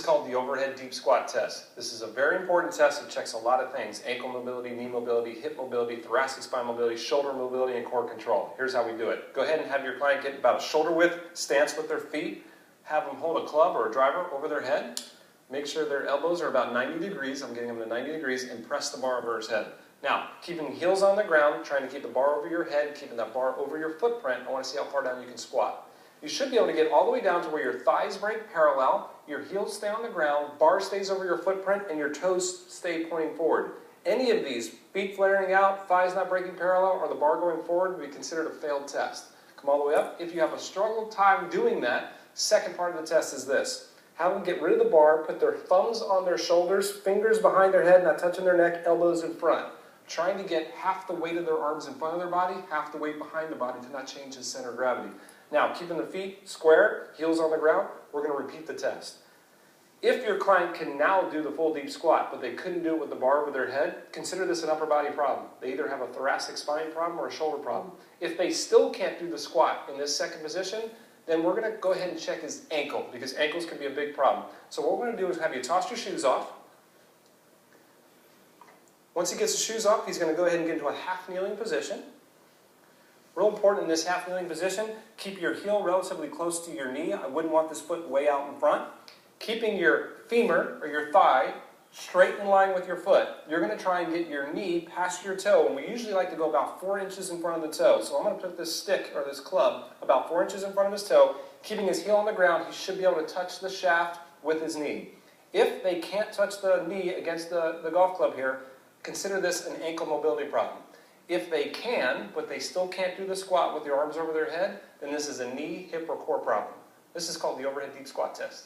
called the overhead deep squat test. This is a very important test that checks a lot of things: ankle mobility, knee mobility, hip mobility, thoracic spine mobility, shoulder mobility, and core control. Here's how we do it. Go ahead and have your client get about a shoulder width stance with their feet. Have them hold a club or a driver over their head. Make sure their elbows are about 90 degrees. I'm getting them to 90 degrees, and press the bar over his head. Now, keeping heels on the ground, trying to keep the bar over your head, keeping that bar over your footprint. I want to see how far down you can squat. You should be able to get all the way down to where your thighs break parallel, your heels stay on the ground, bar stays over your footprint, and your toes stay pointing forward. Any of these, feet flaring out, thighs not breaking parallel, or the bar going forward, would be considered a failed test. Come all the way up. If you have a struggle time doing that, second part of the test is this. Have them get rid of the bar, put their thumbs on their shoulders, fingers behind their head, not touching their neck, elbows in front. Trying to get half the weight of their arms in front of their body, half the weight behind the body to not change the center of gravity. Now, keeping the feet square, heels on the ground, we're going to repeat the test. If your client can now do the full deep squat, but they couldn't do it with the bar over their head, consider this an upper body problem. They either have a thoracic spine problem or a shoulder problem. If they still can't do the squat in this second position, then we're going to go ahead and check his ankle, because ankles can be a big problem. So what we're going to do is have you toss your shoes off. Once he gets the shoes off, he's going to go ahead and get into a half kneeling position. Real important in this half kneeling position, keep your heel relatively close to your knee. I wouldn't want this foot way out in front. Keeping your femur or your thigh straight in line with your foot. You're going to try and get your knee past your toe, and we usually like to go about 4 inches in front of the toe. So I'm going to put this stick or this club about 4 inches in front of his toe. Keeping his heel on the ground, he should be able to touch the shaft with his knee. If they can't touch the knee against the golf club here, consider this an ankle mobility problem. If they can, but they still can't do the squat with their arms over their head, then this is a knee, hip, or core problem. This is called the overhead deep squat test.